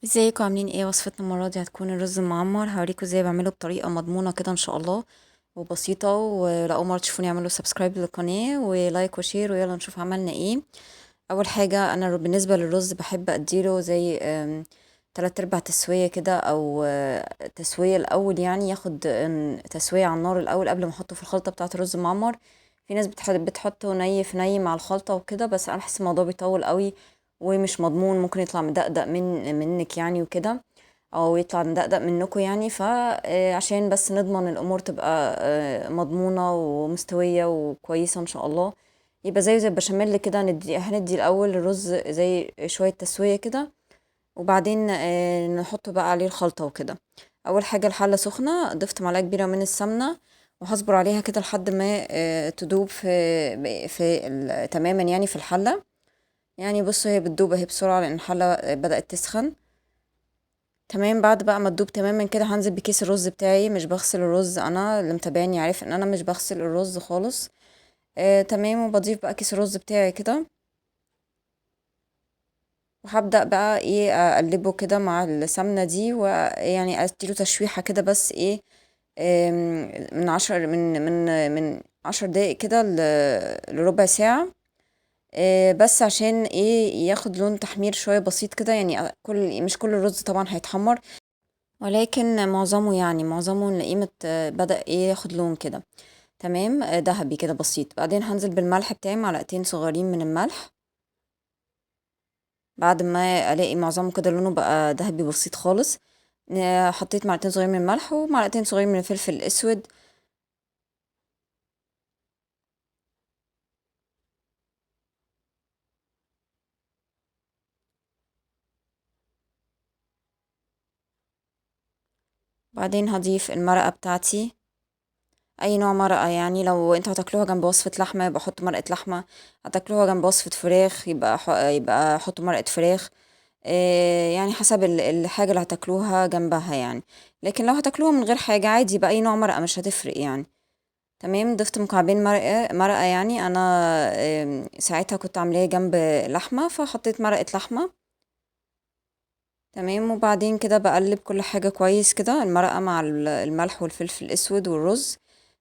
ازيكم عاملين ايه؟ وصفتنا المرة دي هتكون الرز المعمر. هوريكم ازاي بعمله بطريقة مضمونة كده ان شاء الله وبسيطة. ولو اول مرة تشوفوني اعملوا سبسكرايب للقناة ولايك وشير، ويلا نشوف عملنا ايه. اول حاجة انا بالنسبة للرز بحب اديله زي تلات ارباع تسوية كده، او تسوية الاول، يعني ياخد تسوية على النار الاول قبل ما احطه في الخلطة بتاعة الرز المعمر. في ناس بتحطه ني في ني مع الخلطة وكده، بس انا بحس الموضوع بيطول قوي ومش مضمون، ممكن يطلع مدقدق منك يعني وكده، او يطلع مدقدق منكم يعني. فعشان بس نضمن الامور تبقى مضمونة ومستوية وكويسة ان شاء الله، يبقى زي البشاميل كده. هندي الاول الرز زي شوية تسوية كده، وبعدين نحط بقى عليه الخلطة وكده. اول حاجة الحلة سخنة، ضفت معلقة كبيرة من السمنة وهصبر عليها كده لحد ما تدوب تماما يعني في الحلة. يعني بصوا هي بتدوب اهي بسرعة لان الحلة بدأت تسخن. تمام، بعد بقى ما تدوب تماما كده هنزل بكيس الرز بتاعي. مش بغسل الرز، انا اللي متابعني عارف ان انا مش بغسل الرز خالص. تمام، وبضيف بقى كيس الرز بتاعي كده، وهبدأ بقى ايه اقلبه كده مع السمنة دي، ويعني اديله تشويحة كده بس ايه، من عشر من 10 دقايق كده لربع ساعة. بس عشان ايه ياخد لون تحمير شوية بسيط كده، يعني مش كل الرز طبعا هيتحمر، ولكن معظمه يعني معظمه نلاقيه بدأ ايه ياخد لون كده. تمام، دهبي كده بسيط. بعدين هنزل بالملح بتاعي، معلقتين صغيرين من الملح. بعد ما الاقي معظمه كده لونه بقى دهبي بسيط خالص، حطيت معلقتين صغيرين من الملح ومعلقتين صغيرين من الفلفل الاسود. بعدين هضيف المرقة بتاعتي، اي نوع مرقة يعني. لو انتوا هتاكلوها جنب وصفة لحمة يبقى حطوا مرقة لحمة، هتاكلوها جنب وصفة فراخ يبقى حطوا مرقة فراخ. يعني حسب الحاجة اللي هتاكلوها جنبها يعني. لكن لو هتاكلوها من غير حاجة عادي يبقى اي نوع مرقة مش هتفرق يعني. تمام، ضفت مكعبين مرقة يعني. انا ساعتها كنت عاملاه جنب لحمة فحطيت مرقة لحمة. تمام، وبعدين كده بقلب كل حاجة كويس كده، المرقة مع الملح والفلفل الأسود والرز.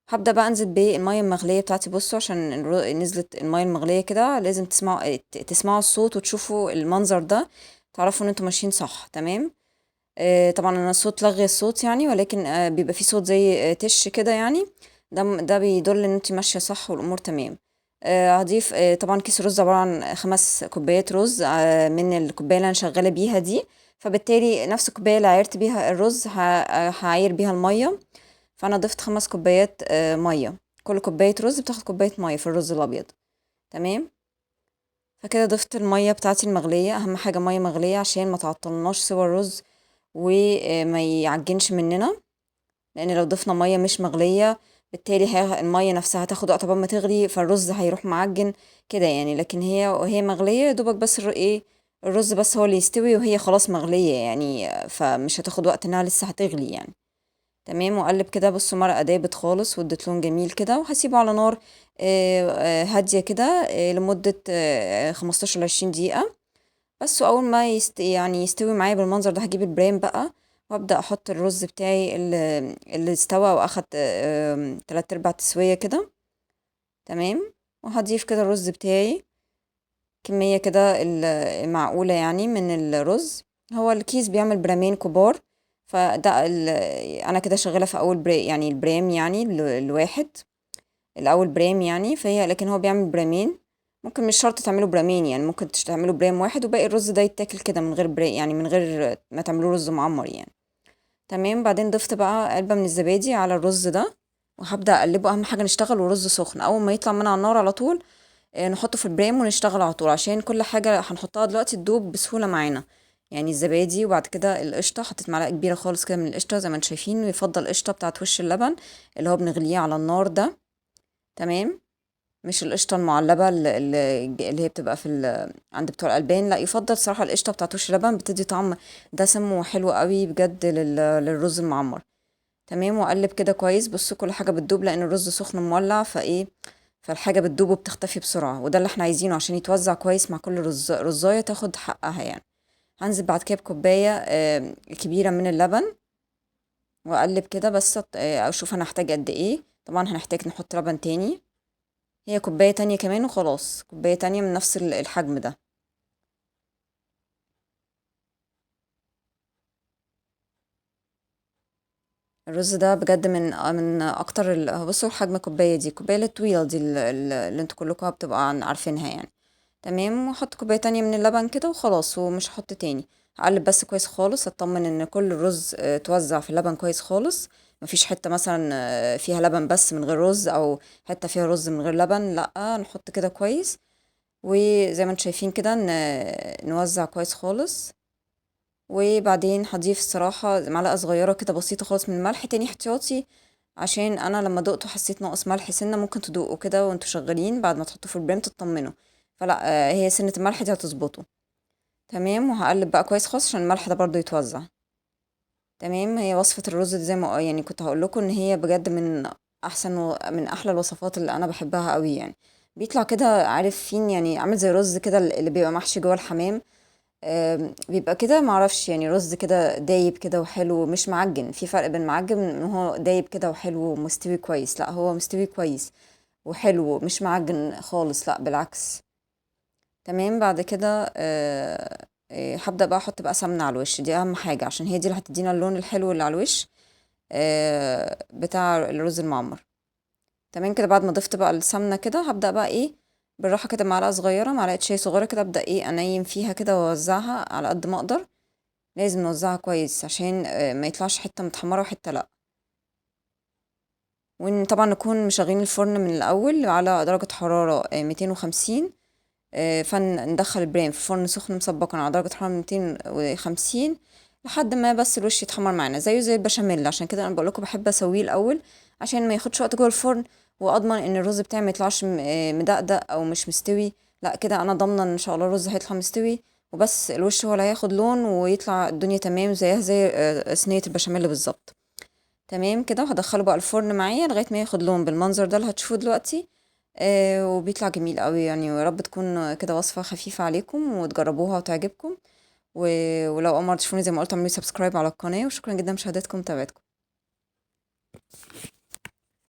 هبدأ بقى أنزل بالمية المغلية بتاعتي. بصوا عشان نزلت المية المغلية كده لازم تسمعوا الصوت وتشوفوا المنظر ده، تعرفوا ان انتوا ماشيين صح. تمام. طبعا انا الصوت لغي الصوت يعني، ولكن بيبقى في صوت زي تش كده يعني. ده بيدل ان انت ماشية صح والامور تمام. هضيف طبعا كيس رز عبارة عن 5 كوبايات رز من الكوباية اللي انا شغالة بيها دي. فبالتالي نفس الكوباية اللي عايرت بيها الرز هعاير بيها المية. فانا ضفت 5 كوبايات مية. كل كوباية رز بتاخد كوباية مية في الرز الابيض. تمام. فكده ضفت المية بتاعتي المغلية، اهم حاجة مية مغلية عشان ما تعطلناش سوى الرز وما يعجنش مننا. لان لو ضفنا مية مش مغلية بالتالي المية نفسها هتاخد وقت قبل ما تغلي، فالرز هيروح معجن كده يعني. لكن وهي مغلية يا دوبك بس ايه الرز بس هو اللي يستوي وهي خلاص مغلية يعني، فمش هتاخد وقت انها لسه هتغلي يعني. تمام، واقلب كده. بصوا مرقه دابت خالص وادت لون جميل كده، وهسيبه على نار هاديه كده لمده 15 ل 20 دقيقه بس. واول ما يعني يستوي معايا بالمنظر ده هجيب البرام بقى، وابدا احط الرز بتاعي اللي استوى واخد 3 ارباع تسويه كده. تمام، وهضيف كده الرز بتاعي كميه كده معقوله يعني من الرز. هو الكيس بيعمل برامين كبار، فده انا كده شغاله في اول يعني البرام يعني الواحد الاول برام يعني. فهي لكن هو بيعمل برامين، ممكن مش شرط تعملوا برامين يعني، ممكن تعملوا برام واحد وباقي الرز ده يتاكل كده من غير برام يعني، من غير ما تعملوه رز معمر يعني. تمام، بعدين ضفت بقى علبه من الزبادي على الرز ده، وهبدا اقلبه. اهم حاجه نشتغل ورز سخن، اول ما يطلع من على النار على طول نحطه في البرام ونشتغل على طول، عشان كل حاجة هنحطها دلوقتي تدوب بسهولة معانا. يعني الزبادي وبعد كده القشطة، حطيت معلقة كبيرة خالص كده من القشطة زي ما انتم شايفين، ويفضل القشطة بتاعت وش اللبن اللي هو بنغليه على النار ده. تمام، مش القشطة المعلبة اللي هي بتبقى عند بتوع الألبان، لا يفضل صراحة القشطة بتاعت وش اللبن، بتدي طعم دسم وحلو قوي بجد للرز المعمر. تمام، واقلب كده كويس. بصوا كل حاجة بتدوب لأن الرز سخن مولع فالحاجة بتدوب وبتختفي بسرعة، وده اللي احنا عايزينه عشان يتوزع كويس مع كل رزاية تاخد حقها يعني. هنزل بعد كده بكوباية كبيرة من اللبن، واقلب كده بس اشوف انا هحتاج قد ايه. طبعا هنحتاج نحط لبن تاني، هي كوباية تانية كمان وخلاص، كوباية تانية من نفس الحجم ده. الرز ده بجد من اكتر بصوا الحجم الكوبايه دي، الكوبايه الطويله دي اللي انتوا كلكم بتبقى عارفينها يعني. تمام، واحط كوبايه تانية من اللبن كده وخلاص، ومش هحط تاني. هقلب بس كويس خالص، اطمن ان كل الرز توزع في اللبن كويس خالص. مفيش حته مثلا فيها لبن بس من غير رز، او حته فيها رز من غير لبن، لا نحط كده كويس. وزي ما انتم شايفين كده نوزع كويس خالص. وبعدين هضيف الصراحة معلقة صغيرة كده بسيطة خالص من الملح تاني احتياطي، عشان انا لما دقته حسيت ناقص ملح سنة. ممكن تدوقوا كده وانتوا شغالين بعد ما تحطوا في البريم تطمنوا. فلا هي سنة الملح دي هتظبطه. تمام، وهقلب بقى كويس خالص عشان الملح ده برضو يتوزع. تمام، هي وصفة الرز دي زي ما يعني كنت هقول لكم ان هي بجد من احسن من احلى الوصفات اللي انا بحبها قوي يعني. بيطلع كده عارفين يعني عامل زي الرز كده اللي بيبقى محشي جوه الحمام. بيبقى كده معرفش يعني رز كده دايب كده وحلو، مش معجن. في فرق بين معجن ان هو دايب كده وحلو ومستوي كويس، لا هو مستوي كويس وحلو مش معجن خالص، لا بالعكس. تمام، بعد كده هبدأ بقى احط بقى سمنة على الوش، دي اهم حاجة عشان هي دي اللي هتدينا اللون الحلو اللي على الوش بتاع الرز المعمر. تمام كده، بعد ما ضفت بقى السمنة كده هبدأ بقى ايه، بالراحة كده، معلقة صغيرة، معلقة شاي صغيرة كده، أبدأ ايه أنيم فيها كده وأوزعها على قد ما أقدر. لازم نوزعها كويس عشان ما يطلعش حتة متحمرة وحتة لأ. وان طبعا نكون مشغلين الفرن من الأول على درجة حرارة 250. فندخل البريم في فرن سخن مسبقا على درجة حرارة 250 لحد ما بس الوش يتحمر معانا زيه زي البشاميل. عشان كده انا بقولكم بحب اسويه الاول عشان ما ياخدش وقت جوه الفرن، واضمن ان الرز بتاعي ما يطلعش مدقدق او مش مستوي. لا كده انا ضامنه ان شاء الله الرز هيطلع مستوي، وبس الوش هو اللي هياخد لون ويطلع الدنيا تمام زيها زي صينيه البشاميل بالظبط. تمام كده، وهدخله بقى الفرن معايا لغايه ما ياخد لون بالمنظر ده اللي هتشوفوه دلوقتي. وبيطلع جميل قوي يعني، ويا رب تكون كده وصفه خفيفه عليكم وتجربوها وتعجبكم. ولو اول مره تشوفوني زي ما قلت اعملوا سبسكرايب على القناه، وشكرا جدا لمشاهدتكم ومتابعتكم.